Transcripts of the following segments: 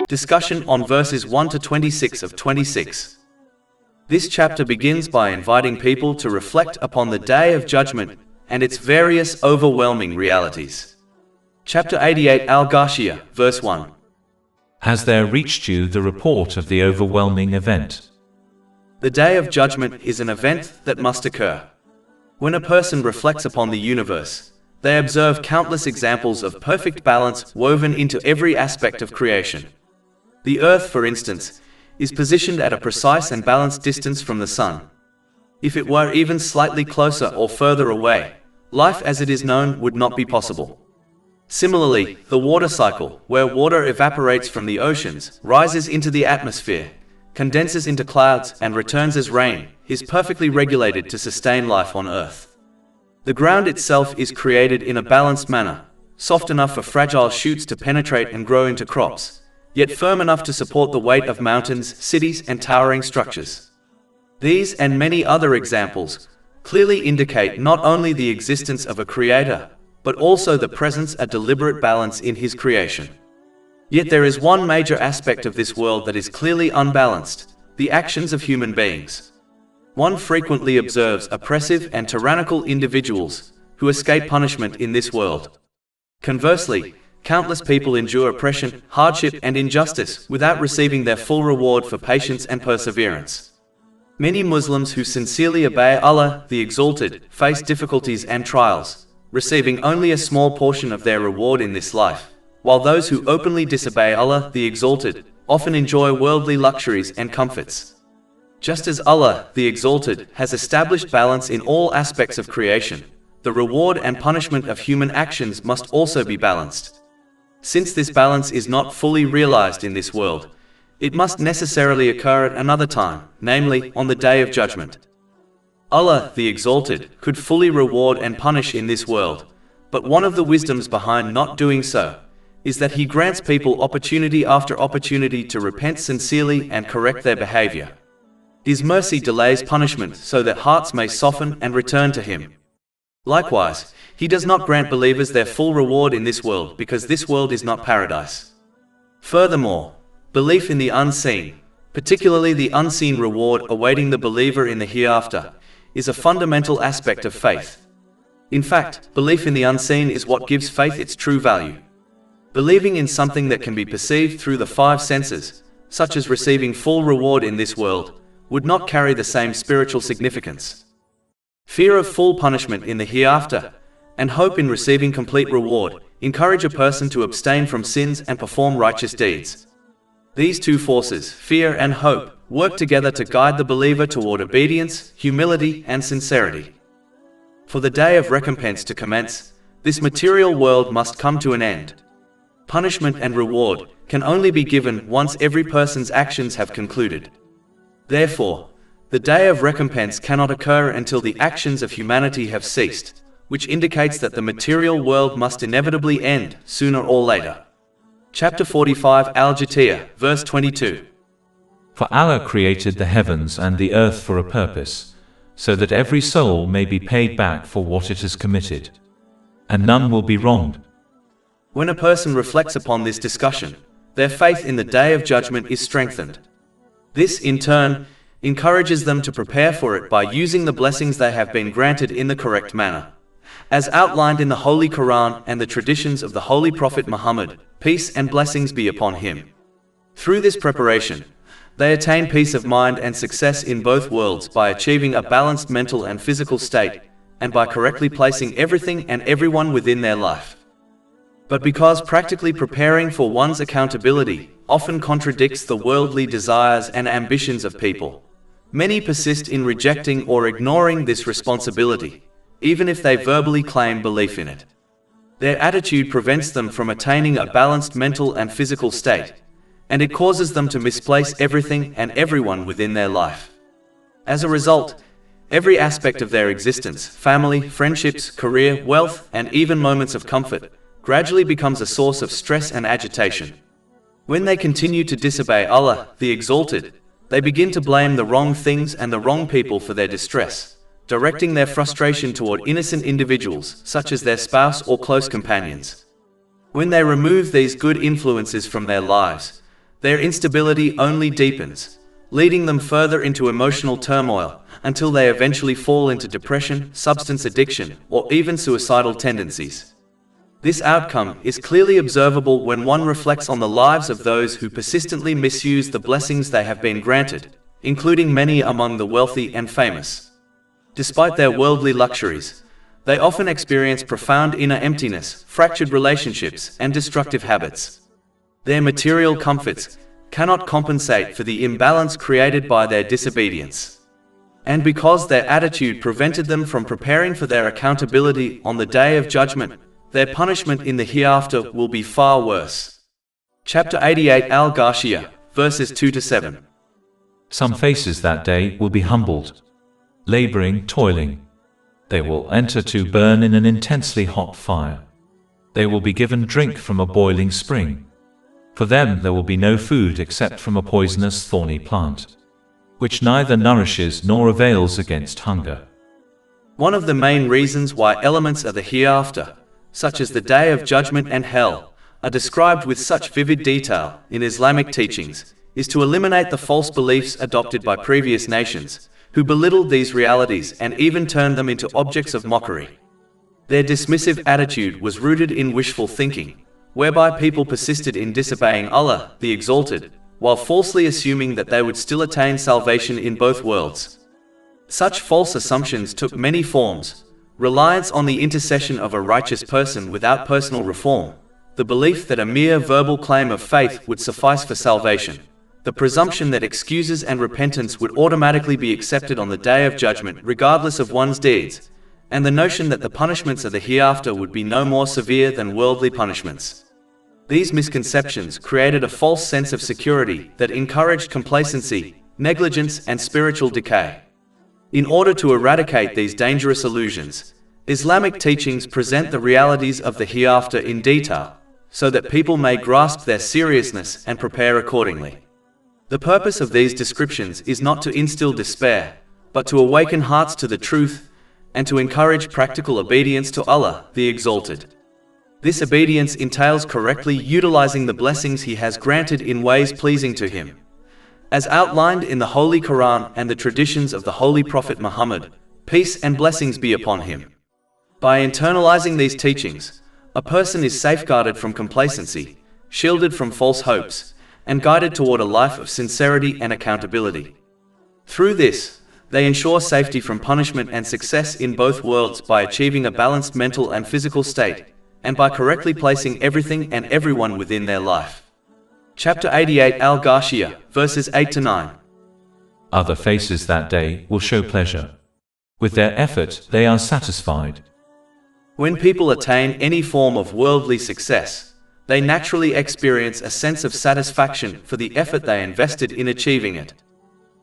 Discussion on verses 1 to 26 of 26. This chapter begins by inviting people to reflect upon the Day of Judgment and its various overwhelming realities. Chapter 88 Al-Ghashiyah, verse 1. Has there reached you the report of the overwhelming event? The Day of Judgment is an event that must occur. When a person reflects upon the universe, they observe countless examples of perfect balance woven into every aspect of creation. The Earth, for instance, is positioned at a precise and balanced distance from the Sun. If it were even slightly closer or further away, life as it is known would not be possible. Similarly, the water cycle, where water evaporates from the oceans, rises into the atmosphere, condenses into clouds, and returns as rain, is perfectly regulated to sustain life on Earth. The ground itself is created in a balanced manner, soft enough for fragile shoots to penetrate and grow into crops, yet firm enough to support the weight of mountains, cities, and towering structures. These and many other examples clearly indicate not only the existence of a creator, but also the presence of deliberate balance in his creation. Yet there is one major aspect of this world that is clearly unbalanced: the actions of human beings. One frequently observes oppressive and tyrannical individuals who escape punishment in this world. Conversely, countless people endure oppression, hardship, and injustice without receiving their full reward for patience and perseverance. Many Muslims who sincerely obey Allah, the Exalted, face difficulties and trials, receiving only a small portion of their reward in this life, while those who openly disobey Allah, the Exalted, often enjoy worldly luxuries and comforts. Just as Allah, the Exalted, has established balance in all aspects of creation, the reward and punishment of human actions must also be balanced. Since this balance is not fully realized in this world, it must necessarily occur at another time, namely, on the Day of Judgment. Allah, the Exalted, could fully reward and punish in this world, but one of the wisdoms behind not doing so is that He grants people opportunity after opportunity to repent sincerely and correct their behavior. His mercy delays punishment so that hearts may soften and return to Him. Likewise, He does not grant believers their full reward in this world because this world is not paradise. Furthermore, belief in the unseen, particularly the unseen reward awaiting the believer in the hereafter, is a fundamental aspect of faith. In fact, belief in the unseen is what gives faith its true value. Believing in something that can be perceived through the five senses, such as receiving full reward in this world, would not carry the same spiritual significance. Fear of full punishment in the hereafter, and hope in receiving complete reward, encourage a person to abstain from sins and perform righteous deeds. These two forces, fear and hope, work together to guide the believer toward obedience, humility, and sincerity. For the day of recompense to commence, this material world must come to an end. Punishment and reward can only be given once every person's actions have concluded. Therefore, the day of recompense cannot occur until the actions of humanity have ceased, which indicates that the material world must inevitably end, sooner or later. Chapter 45 Al-Ghashiyah, verse 22. For Allah created the heavens and the earth for a purpose, so that every soul may be paid back for what it has committed, and none will be wronged. When a person reflects upon this discussion, their faith in the Day of Judgment is strengthened. This, in turn, encourages them to prepare for it by using the blessings they have been granted in the correct manner, as outlined in the Holy Quran and the traditions of the Holy Prophet Muhammad, peace and blessings be upon him. Through this preparation, they attain peace of mind and success in both worlds by achieving a balanced mental and physical state, and by correctly placing everything and everyone within their life. But because practically preparing for one's accountability often contradicts the worldly desires and ambitions of people, many persist in rejecting or ignoring this responsibility, even if they verbally claim belief in it. Their attitude prevents them from attaining a balanced mental and physical state, and it causes them to misplace everything and everyone within their life. As a result, every aspect of their existence, family, friendships, career, wealth, and even moments of comfort, gradually becomes a source of stress and agitation. When they continue to disobey Allah, the Exalted, they begin to blame the wrong things and the wrong people for their distress, directing their frustration toward innocent individuals, such as their spouse or close companions. When they remove these good influences from their lives, their instability only deepens, leading them further into emotional turmoil, until they eventually fall into depression, substance addiction, or even suicidal tendencies. This outcome is clearly observable when one reflects on the lives of those who persistently misuse the blessings they have been granted, including many among the wealthy and famous. Despite their worldly luxuries, they often experience profound inner emptiness, fractured relationships, and destructive habits. Their material comforts cannot compensate for the imbalance created by their disobedience. And because their attitude prevented them from preparing for their accountability on the Day of Judgment, their punishment in the hereafter will be far worse. Chapter 88 Al-Ghashiyah, verses 2-7. Some faces that day will be humbled, laboring, toiling. They will enter to burn in an intensely hot fire. They will be given drink from a boiling spring. For them there will be no food except from a poisonous thorny plant, which neither nourishes nor avails against hunger. One of the main reasons why elements of the hereafter, such as the Day of Judgment and Hell, are described with such vivid detail in Islamic teachings, is to eliminate the false beliefs adopted by previous nations, who belittled these realities and even turned them into objects of mockery. Their dismissive attitude was rooted in wishful thinking, whereby people persisted in disobeying Allah, the Exalted, while falsely assuming that they would still attain salvation in both worlds. Such false assumptions took many forms: reliance on the intercession of a righteous person without personal reform, the belief that a mere verbal claim of faith would suffice for salvation, the presumption that excuses and repentance would automatically be accepted on the Day of Judgment regardless of one's deeds, and the notion that the punishments of the hereafter would be no more severe than worldly punishments. These misconceptions created a false sense of security that encouraged complacency, negligence, and spiritual decay. In order to eradicate these dangerous illusions, Islamic teachings present the realities of the hereafter in detail, so that people may grasp their seriousness and prepare accordingly. The purpose of these descriptions is not to instill despair, but to awaken hearts to the truth, and to encourage practical obedience to Allah, the Exalted. This obedience entails correctly utilizing the blessings He has granted in ways pleasing to Him, as outlined in the Holy Quran and the traditions of the Holy Prophet Muhammad, peace and blessings be upon him. By internalizing these teachings, a person is safeguarded from complacency, shielded from false hopes, and guided toward a life of sincerity and accountability. Through this, they ensure safety from punishment and success in both worlds by achieving a balanced mental and physical state, and by correctly placing everything and everyone within their life. Chapter 88 Al-Ghashiyah, verses 8-9. Other faces that day will show pleasure. With their effort they are satisfied. When people attain any form of worldly success, they naturally experience a sense of satisfaction for the effort they invested in achieving it.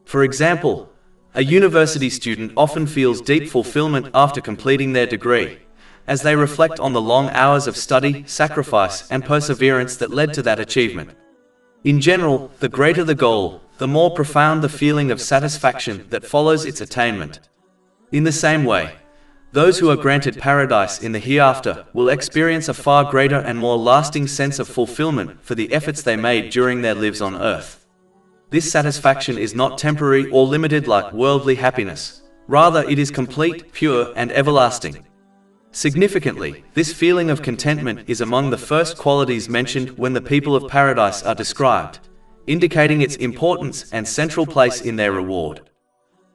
For example, a university student often feels deep fulfillment after completing their degree, as they reflect on the long hours of study, sacrifice, and perseverance that led to that achievement. In general, the greater the goal, the more profound the feeling of satisfaction that follows its attainment. In the same way, those who are granted paradise in the hereafter will experience a far greater and more lasting sense of fulfillment for the efforts they made during their lives on earth. This satisfaction is not temporary or limited like worldly happiness. Rather, it is complete, pure, and everlasting. Significantly, this feeling of contentment is among the first qualities mentioned when the people of paradise are described, indicating its importance and central place in their reward.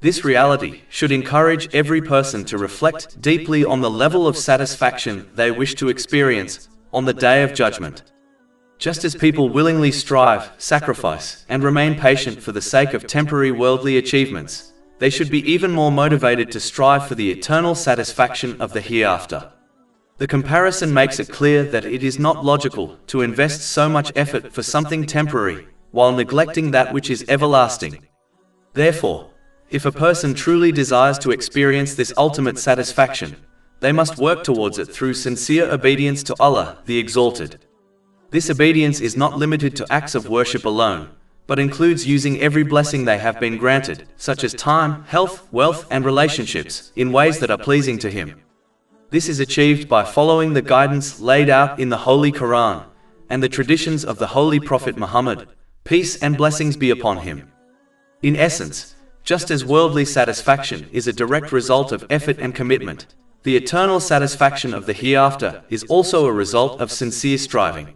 This reality should encourage every person to reflect deeply on the level of satisfaction they wish to experience on the Day of Judgment. Just as people willingly strive, sacrifice, and remain patient for the sake of temporary worldly achievements, they should be even more motivated to strive for the eternal satisfaction of the hereafter. The comparison makes it clear that it is not logical to invest so much effort for something temporary, while neglecting that which is everlasting. Therefore, if a person truly desires to experience this ultimate satisfaction, they must work towards it through sincere obedience to Allah, the Exalted. This obedience is not limited to acts of worship alone, but includes using every blessing they have been granted, such as time, health, wealth, and relationships, in ways that are pleasing to Him. This is achieved by following the guidance laid out in the Holy Quran and the traditions of the Holy Prophet Muhammad, peace and blessings be upon him. In essence, just as worldly satisfaction is a direct result of effort and commitment, the eternal satisfaction of the hereafter is also a result of sincere striving.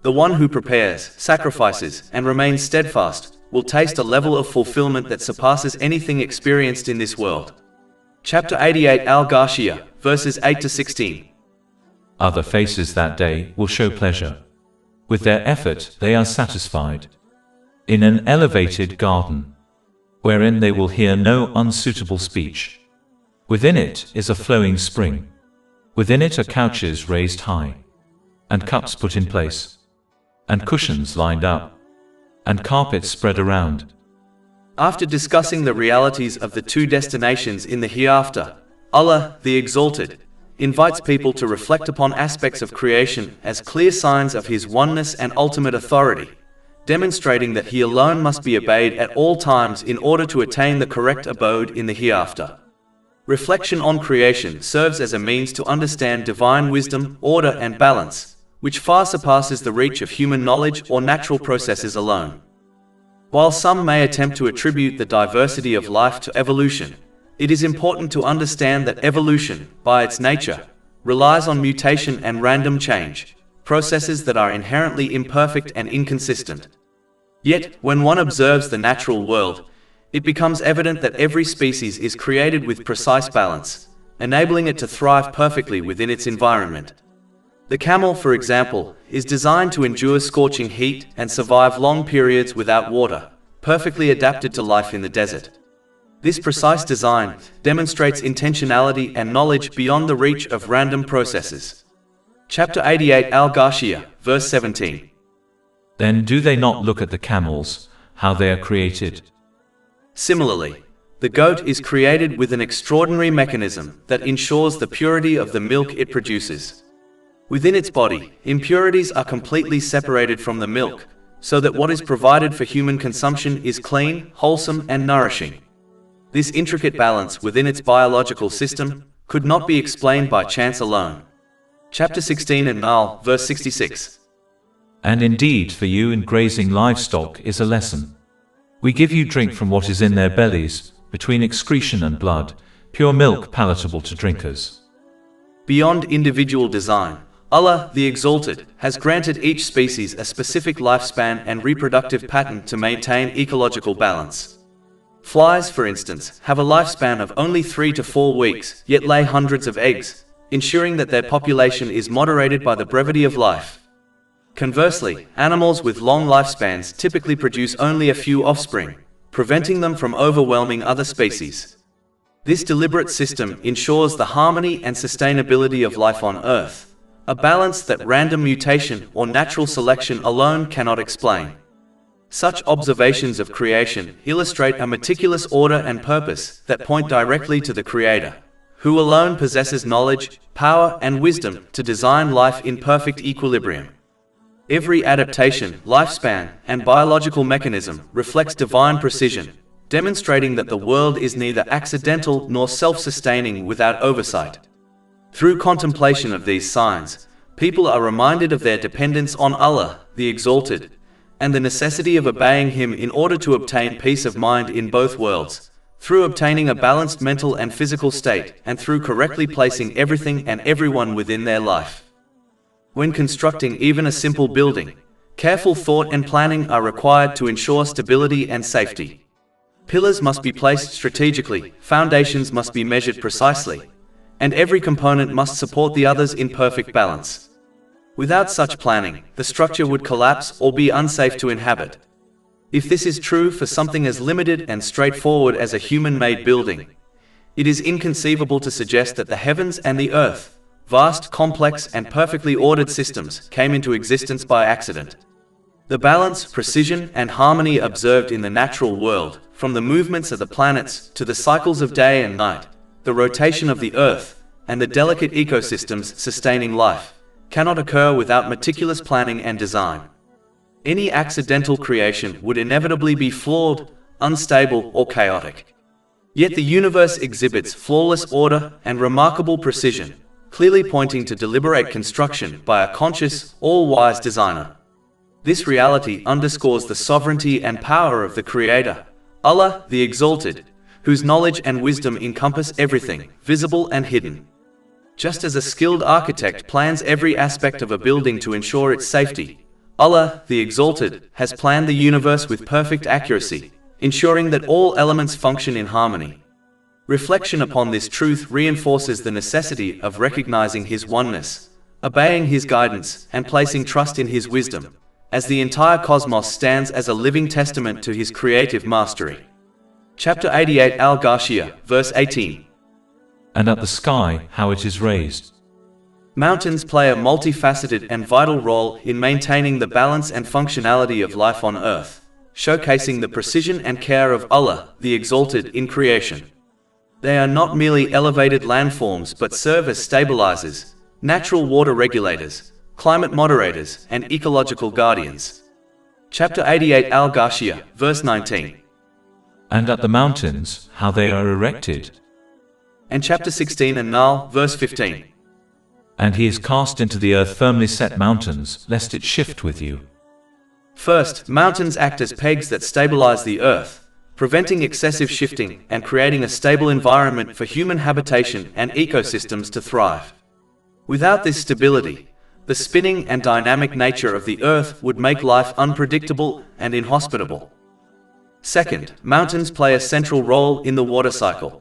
The one who prepares, sacrifices, and remains steadfast will taste a level of fulfillment that surpasses anything experienced in this world. Chapter 88 Ghashiyah, verses 8 to 16. Other faces that day will show pleasure. With their effort they are satisfied. In an elevated garden, wherein they will hear no unsuitable speech. Within it is a flowing spring. Within it are couches raised high, and cups put in place, and cushions lined up, and carpets spread around. After discussing the realities of the two destinations in the hereafter, Allah, the Exalted, invites people to reflect upon aspects of creation as clear signs of His oneness and ultimate authority, demonstrating that He alone must be obeyed at all times in order to attain the correct abode in the hereafter. Reflection on creation serves as a means to understand divine wisdom, order, and balance, which far surpasses the reach of human knowledge or natural processes alone. While some may attempt to attribute the diversity of life to evolution, it is important to understand that evolution, by its nature, relies on mutation and random change, processes that are inherently imperfect and inconsistent. Yet, when one observes the natural world, it becomes evident that every species is created with precise balance, enabling it to thrive perfectly within its environment. The camel, for example, is designed to endure scorching heat and survive long periods without water, perfectly adapted to life in the desert. This precise design demonstrates intentionality and knowledge beyond the reach of random processes. Chapter 88 Ghashiyah, verse 17. Then do they not look at the camels, how they are created? Similarly, the goat is created with an extraordinary mechanism that ensures the purity of the milk it produces. Within its body, impurities are completely separated from the milk, so that what is provided for human consumption is clean, wholesome, and nourishing. This intricate balance within its biological system could not be explained by chance alone. Chapter 16 and Al, verse 66. And indeed for you in grazing livestock is a lesson. We give you drink from what is in their bellies, between excretion and blood, pure milk palatable to drinkers. Beyond individual design, Allah, the Exalted, has granted each species a specific lifespan and reproductive pattern to maintain ecological balance. Flies, for instance, have a lifespan of only 3 to 4 weeks, yet lay hundreds of eggs, ensuring that their population is moderated by the brevity of life. Conversely, animals with long lifespans typically produce only a few offspring, preventing them from overwhelming other species. This deliberate system ensures the harmony and sustainability of life on Earth, a balance that random mutation or natural selection alone cannot explain. Such observations of creation illustrate a meticulous order and purpose that point directly to the Creator, who alone possesses knowledge, power, and wisdom to design life in perfect equilibrium. Every adaptation, lifespan, and biological mechanism reflects divine precision, demonstrating that the world is neither accidental nor self-sustaining without oversight. Through contemplation of these signs, people are reminded of their dependence on Allah, the Exalted, and the necessity of obeying Him in order to obtain peace of mind in both worlds, through obtaining a balanced mental and physical state, and through correctly placing everything and everyone within their life. When constructing even a simple building, careful thought and planning are required to ensure stability and safety. Pillars must be placed strategically, foundations must be measured precisely, and every component must support the others in perfect balance. Without such planning, the structure would collapse or be unsafe to inhabit. If this is true for something as limited and straightforward as a human-made building, it is inconceivable to suggest that the heavens and the earth, vast, complex, and perfectly ordered systems, came into existence by accident. The balance, precision, and harmony observed in the natural world, from the movements of the planets to the cycles of day and night, the rotation of the earth, and the delicate ecosystems sustaining life, cannot occur without meticulous planning and design. Any accidental creation would inevitably be flawed, unstable, or chaotic. Yet the universe exhibits flawless order and remarkable precision, clearly pointing to deliberate construction by a conscious, all-wise designer. This reality underscores the sovereignty and power of the Creator, Allah, the Exalted, whose knowledge and wisdom encompass everything, visible and hidden. Just as a skilled architect plans every aspect of a building to ensure its safety, Allah, the Exalted, has planned the universe with perfect accuracy, ensuring that all elements function in harmony. Reflection upon this truth reinforces the necessity of recognizing His oneness, obeying His guidance, and placing trust in His wisdom, as the entire cosmos stands as a living testament to His creative mastery. Chapter 88 Al-Ghashiyah, verse 18. And at the sky, how it is raised. Mountains play a multifaceted and vital role in maintaining the balance and functionality of life on earth, showcasing the precision and care of Allah, the Exalted, in creation. They are not merely elevated landforms but serve as stabilizers, natural water regulators, climate moderators, and ecological guardians. Chapter 88 Al-Ghashiyah, verse 19. And at the mountains, how they are erected. And chapter 16 An-Nahl, verse 15. And He is cast into the earth firmly set mountains, lest it shift with you. First, mountains act as pegs that stabilize the earth, preventing excessive shifting and creating a stable environment for human habitation and ecosystems to thrive. Without this stability, the spinning and dynamic nature of the earth would make life unpredictable and inhospitable. Second, mountains play a central role in the water cycle.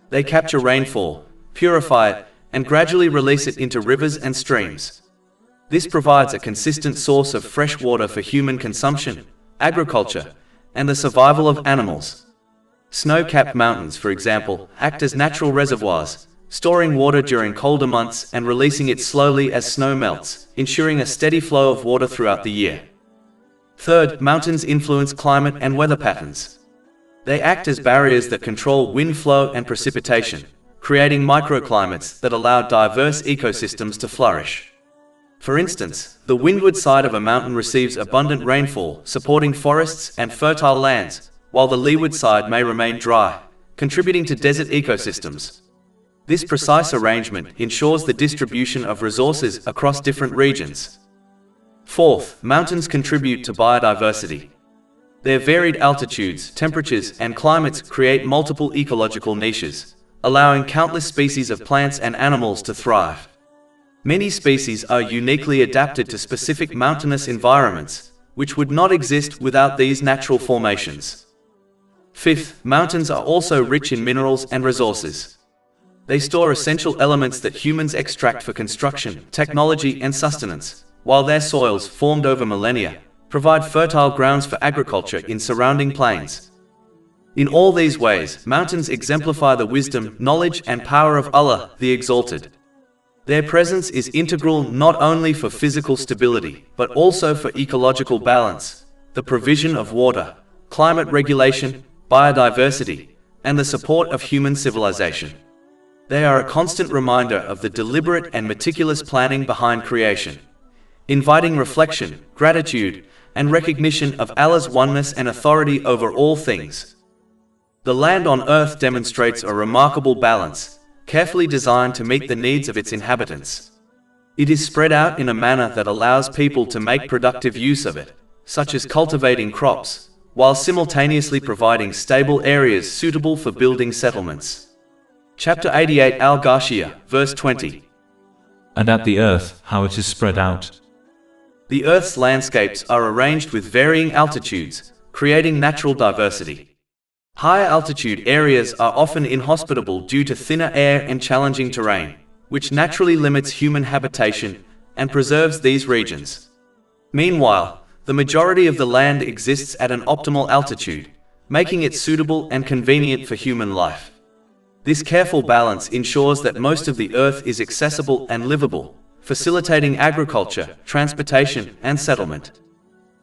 They capture rainfall, purify it, and gradually release it into rivers and streams. This provides a consistent source of fresh water for human consumption, agriculture, and the survival of animals. Snow-capped mountains, for example, act as natural reservoirs, storing water during colder months and releasing it slowly as snow melts, ensuring a steady flow of water throughout the year. Third, mountains influence climate and weather patterns. They act as barriers that control wind flow and precipitation, creating microclimates that allow diverse ecosystems to flourish. For instance, the windward side of a mountain receives abundant rainfall, supporting forests and fertile lands, while the leeward side may remain dry, contributing to desert ecosystems. This precise arrangement ensures the distribution of resources across different regions. Fourth, mountains contribute to biodiversity. Their varied altitudes, temperatures, and climates create multiple ecological niches, allowing countless species of plants and animals to thrive. Many species are uniquely adapted to specific mountainous environments, which would not exist without these natural formations. Fifth, mountains are also rich in minerals and resources. They store essential elements that humans extract for construction, technology, and sustenance, while their soils, formed over millennia, provide fertile grounds for agriculture in surrounding plains. In all these ways, mountains exemplify the wisdom, knowledge, and power of Allah, the Exalted. Their presence is integral not only for physical stability, but also for ecological balance, the provision of water, climate regulation, biodiversity, and the support of human civilization. They are a constant reminder of the deliberate and meticulous planning behind creation, inviting reflection, gratitude, and recognition of Allah's oneness and authority over all things. The land on earth demonstrates a remarkable balance, carefully designed to meet the needs of its inhabitants. It is spread out in a manner that allows people to make productive use of it, such as cultivating crops, while simultaneously providing stable areas suitable for building settlements. Chapter 88 Al-Ghashiyah, verse 20. And at the earth, how it is spread out. The earth's landscapes are arranged with varying altitudes, creating natural diversity. Higher altitude areas are often inhospitable due to thinner air and challenging terrain, which naturally limits human habitation and preserves these regions. Meanwhile, the majority of the land exists at an optimal altitude, making it suitable and convenient for human life. This careful balance ensures that most of the earth is accessible and livable, facilitating agriculture, transportation, and settlement.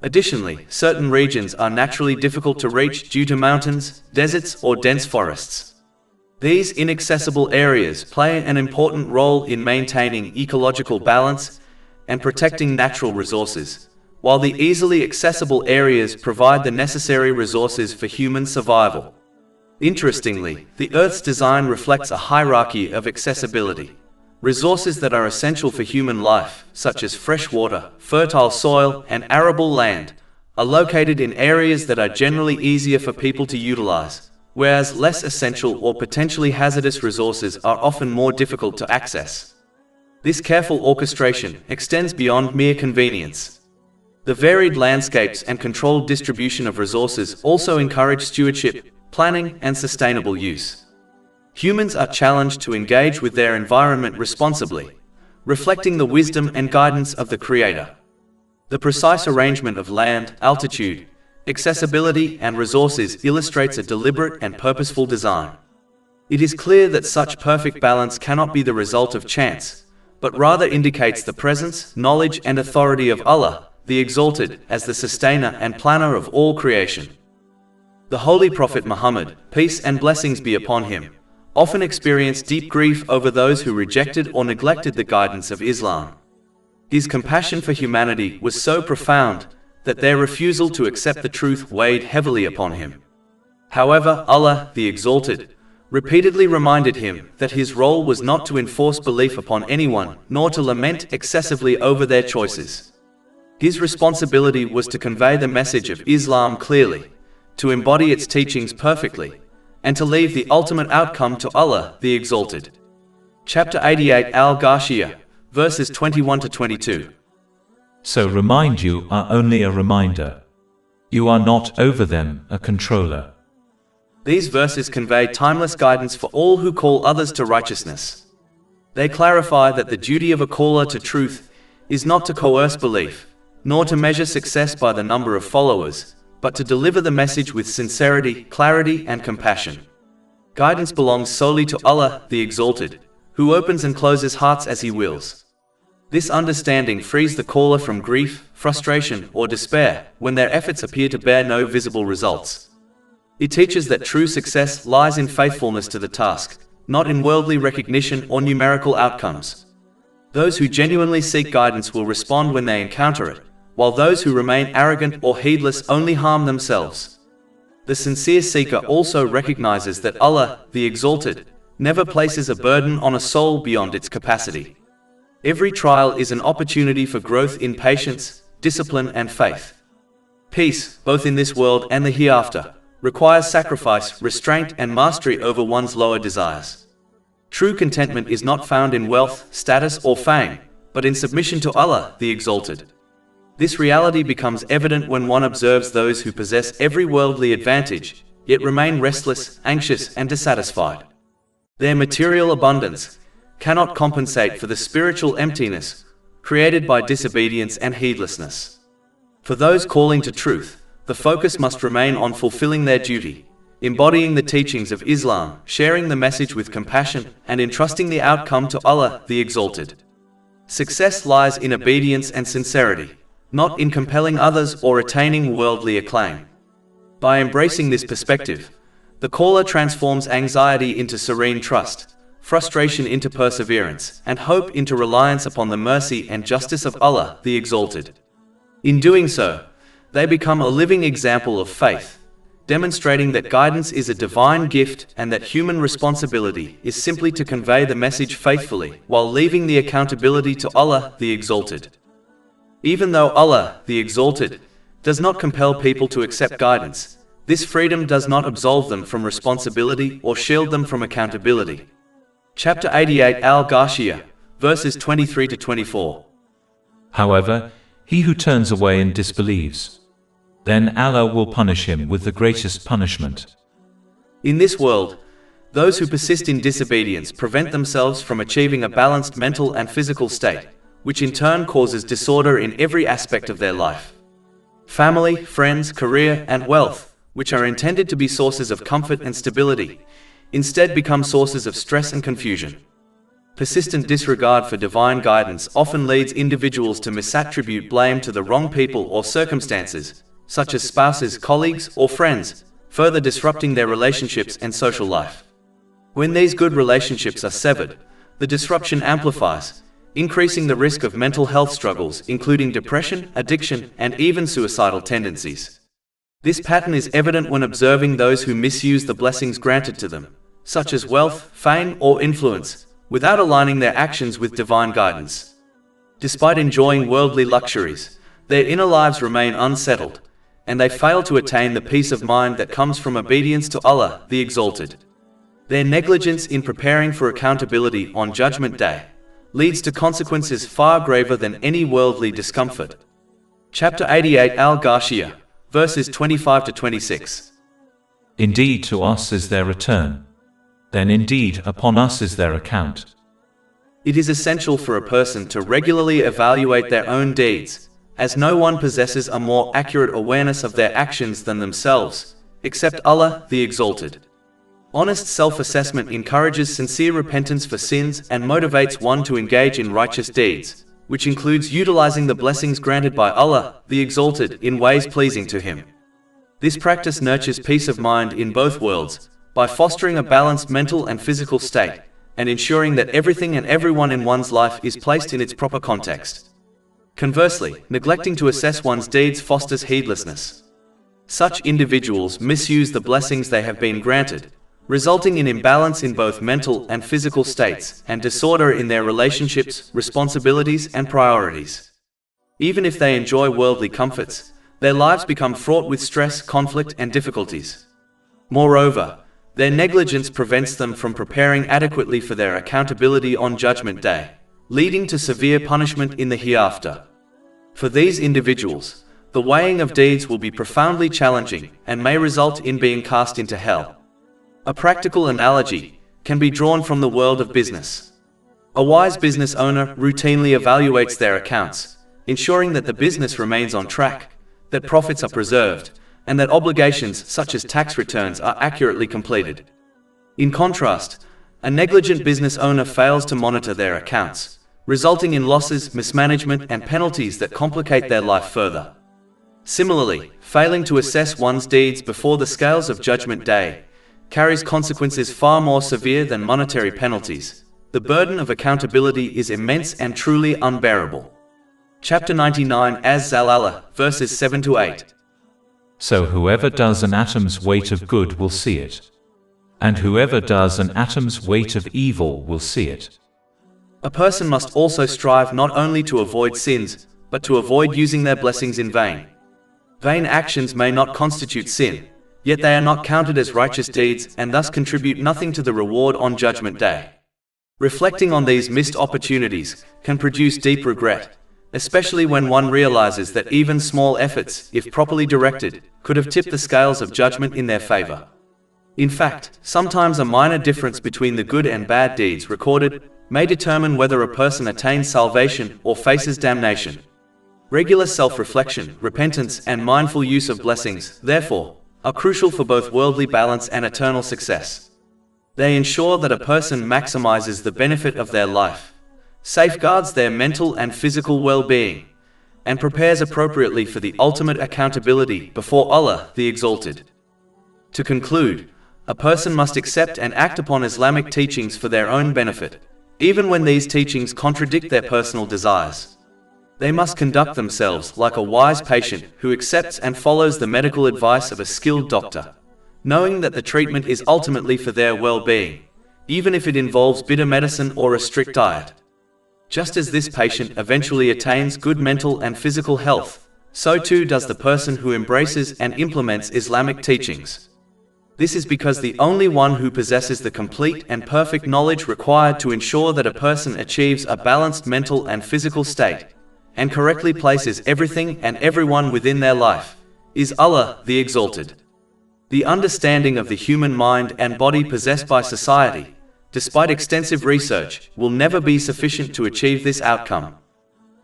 Additionally, certain regions are naturally difficult to reach due to mountains, deserts, or dense forests. These inaccessible areas play an important role in maintaining ecological balance and protecting natural resources, while the easily accessible areas provide the necessary resources for human survival. Interestingly, the Earth's design reflects a hierarchy of accessibility. Resources that are essential for human life, such as fresh water, fertile soil, and arable land, are located in areas that are generally easier for people to utilize, whereas less essential or potentially hazardous resources are often more difficult to access. This careful orchestration extends beyond mere convenience. The varied landscapes and controlled distribution of resources also encourage stewardship, planning, and sustainable use. Humans are challenged to engage with their environment responsibly, reflecting the wisdom and guidance of the Creator. The precise arrangement of land, altitude, accessibility, and resources illustrates a deliberate and purposeful design. It is clear that such perfect balance cannot be the result of chance, but rather indicates the presence, knowledge, and authority of Allah, the Exalted, as the sustainer and planner of all creation. The Holy Prophet Muhammad, peace and blessings be upon him, often experienced deep grief over those who rejected or neglected the guidance of Islam. His compassion for humanity was so profound that their refusal to accept the truth weighed heavily upon him. However, Allah, the Exalted, repeatedly reminded him that his role was not to enforce belief upon anyone, nor to lament excessively over their choices. His responsibility was to convey the message of Islam clearly, to embody its teachings perfectly, and to leave the ultimate outcome to Allah, the Exalted. Chapter 88 Al-Ghashiyah, verses 21 to 22. So remind you are only a reminder. You are not over them a controller. These verses convey timeless guidance for all who call others to righteousness. They clarify that the duty of a caller to truth is not to coerce belief, nor to measure success by the number of followers, but to deliver the message with sincerity, clarity, and compassion. Guidance belongs solely to Allah, the Exalted, who opens and closes hearts as He wills. This understanding frees the caller from grief, frustration, or despair when their efforts appear to bear no visible results. It teaches that true success lies in faithfulness to the task, not in worldly recognition or numerical outcomes. Those who genuinely seek guidance will respond when they encounter it, while those who remain arrogant or heedless only harm themselves. The sincere seeker also recognizes that Allah, the Exalted, never places a burden on a soul beyond its capacity. Every trial is an opportunity for growth in patience, discipline, and faith. Peace, both in this world and the hereafter, requires sacrifice, restraint, and mastery over one's lower desires. True contentment is not found in wealth, status, or fame, but in submission to Allah, the Exalted. This reality becomes evident when one observes those who possess every worldly advantage, yet remain restless, anxious, and dissatisfied. Their material abundance cannot compensate for the spiritual emptiness created by disobedience and heedlessness. For those calling to truth, the focus must remain on fulfilling their duty, embodying the teachings of Islam, sharing the message with compassion, and entrusting the outcome to Allah, the Exalted. Success lies in obedience and sincerity, not in compelling others or attaining worldly acclaim. By embracing this perspective, the caller transforms anxiety into serene trust, frustration into perseverance, and hope into reliance upon the mercy and justice of Allah, the Exalted. In doing so, they become a living example of faith, demonstrating that guidance is a divine gift and that human responsibility is simply to convey the message faithfully while leaving the accountability to Allah, the Exalted. Even though Allah, the Exalted, does not compel people to accept guidance, this freedom does not absolve them from responsibility or shield them from accountability. Chapter 88 Al-Ghashiyah, verses 23 to 24. However, he who turns away and disbelieves, then Allah will punish him with the greatest punishment. In this world, those who persist in disobedience prevent themselves from achieving a balanced mental and physical state, which in turn causes disorder in every aspect of their life. Family, friends, career, and wealth, which are intended to be sources of comfort and stability, instead become sources of stress and confusion. Persistent disregard for divine guidance often leads individuals to misattribute blame to the wrong people or circumstances, such as spouses, colleagues, or friends, further disrupting their relationships and social life. When these good relationships are severed, the disruption amplifies, increasing the risk of mental health struggles, including depression, addiction, and even suicidal tendencies. This pattern is evident when observing those who misuse the blessings granted to them, such as wealth, fame, or influence, without aligning their actions with divine guidance. Despite enjoying worldly luxuries, their inner lives remain unsettled, and they fail to attain the peace of mind that comes from obedience to Allah, the Exalted. Their negligence in preparing for accountability on Judgment Day leads to consequences far graver than any worldly discomfort. Chapter 88 Al-Ghashiyah, verses 25 to 26. Indeed to us is their return. Then indeed upon us is their account. It is essential for a person to regularly evaluate their own deeds, as no one possesses a more accurate awareness of their actions than themselves, except Allah, the Exalted. Honest self-assessment encourages sincere repentance for sins and motivates one to engage in righteous deeds, which includes utilizing the blessings granted by Allah, the Exalted, in ways pleasing to Him. This practice nurtures peace of mind in both worlds, by fostering a balanced mental and physical state, and ensuring that everything and everyone in one's life is placed in its proper context. Conversely, neglecting to assess one's deeds fosters heedlessness. Such individuals misuse the blessings they have been granted, resulting in imbalance in both mental and physical states, and disorder in their relationships, responsibilities, and priorities. Even if they enjoy worldly comforts, their lives become fraught with stress, conflict, and difficulties. Moreover, their negligence prevents them from preparing adequately for their accountability on Judgment Day, leading to severe punishment in the hereafter. For these individuals, the weighing of deeds will be profoundly challenging and may result in being cast into hell. A practical analogy can be drawn from the world of business. A wise business owner routinely evaluates their accounts, ensuring that the business remains on track, that profits are preserved, and that obligations such as tax returns are accurately completed. In contrast, a negligent business owner fails to monitor their accounts, resulting in losses, mismanagement, and penalties that complicate their life further. Similarly, failing to assess one's deeds before the scales of Judgment Day carries consequences far more severe than monetary penalties. The burden of accountability is immense and truly unbearable. Chapter 99 Az-Zalalah, verses 7 to 8. So whoever does an atom's weight of good will see it. And whoever does an atom's weight of evil will see it. A person must also strive not only to avoid sins, but to avoid using their blessings in vain. Vain actions may not constitute sin, yet they are not counted as righteous deeds and thus contribute nothing to the reward on Judgment Day. Reflecting on these missed opportunities can produce deep regret, especially when one realizes that even small efforts, if properly directed, could have tipped the scales of judgment in their favor. In fact, sometimes a minor difference between the good and bad deeds recorded may determine whether a person attains salvation or faces damnation. Regular self-reflection, repentance, and mindful use of blessings, therefore, are crucial for both worldly balance and eternal success. They ensure that a person maximizes the benefit of their life, safeguards their mental and physical well-being, and prepares appropriately for the ultimate accountability before Allah, the Exalted. To conclude, a person must accept and act upon Islamic teachings for their own benefit, even when these teachings contradict their personal desires. They must conduct themselves like a wise patient who accepts and follows the medical advice of a skilled doctor, knowing that the treatment is ultimately for their well-being, even if it involves bitter medicine or a strict diet. Just as this patient eventually attains good mental and physical health, so too does the person who embraces and implements Islamic teachings. This is because the only one who possesses the complete and perfect knowledge required to ensure that a person achieves a balanced mental and physical state, and correctly places everything and everyone within their life, is Allah, the Exalted. The understanding of the human mind and body possessed by society, despite extensive research, will never be sufficient to achieve this outcome.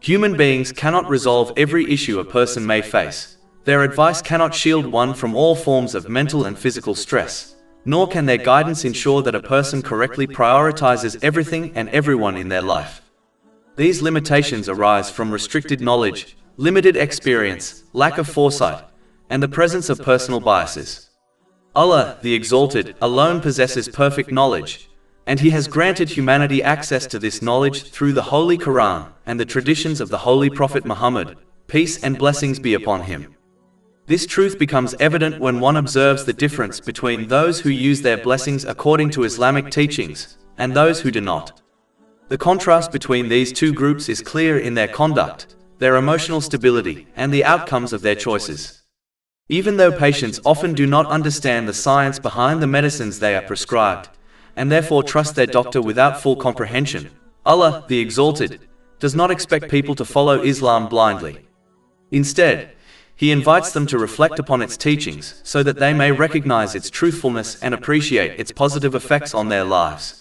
Human beings cannot resolve every issue a person may face. Their advice cannot shield one from all forms of mental and physical stress, nor can their guidance ensure that a person correctly prioritizes everything and everyone in their life. These limitations arise from restricted knowledge, limited experience, lack of foresight, and the presence of personal biases. Allah, the Exalted, alone possesses perfect knowledge, and He has granted humanity access to this knowledge through the Holy Quran and the traditions of the Holy Prophet Muhammad, peace and blessings be upon him. This truth becomes evident when one observes the difference between those who use their blessings according to Islamic teachings and those who do not. The contrast between these two groups is clear in their conduct, their emotional stability, and the outcomes of their choices. Even though patients often do not understand the science behind the medicines they are prescribed, and therefore trust their doctor without full comprehension, Allah, the Exalted, does not expect people to follow Islam blindly. Instead, He invites them to reflect upon its teachings so that they may recognize its truthfulness and appreciate its positive effects on their lives.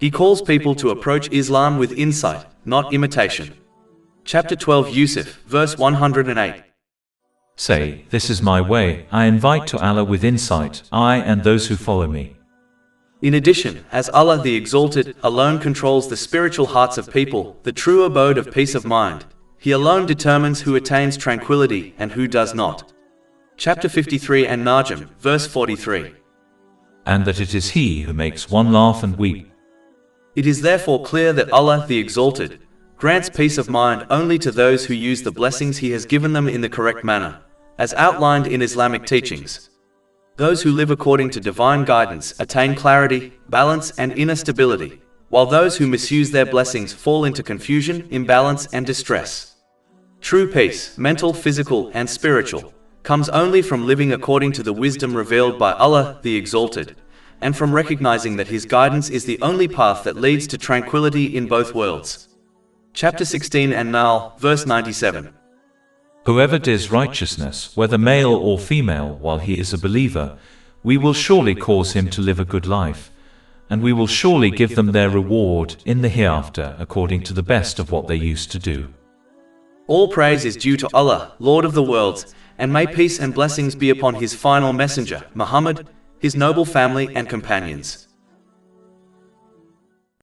He calls people to approach Islam with insight, not imitation. Chapter 12 Yusuf, verse 108. Say, this is my way, I invite to Allah with insight, I and those who follow me. In addition, as Allah the Exalted alone controls the spiritual hearts of people, the true abode of peace of mind, He alone determines who attains tranquility and who does not. Chapter 53 and Najm, verse 43. And that it is He who makes one laugh and weep. It is therefore clear that Allah the Exalted grants peace of mind only to those who use the blessings He has given them in the correct manner, as outlined in Islamic teachings. Those who live according to divine guidance attain clarity, balance, and inner stability, while those who misuse their blessings fall into confusion, imbalance, and distress. True peace, mental, physical, and spiritual, comes only from living according to the wisdom revealed by Allah the Exalted, and from recognizing that His guidance is the only path that leads to tranquility in both worlds. Chapter 16 and Nahl, verse 97. Whoever does righteousness, whether male or female, while he is a believer, we will surely cause him to live a good life, and we will surely give them their reward in the hereafter according to the best of what they used to do. All praise is due to Allah, Lord of the worlds, and may peace and blessings be upon His final messenger, Muhammad, His noble family and companions.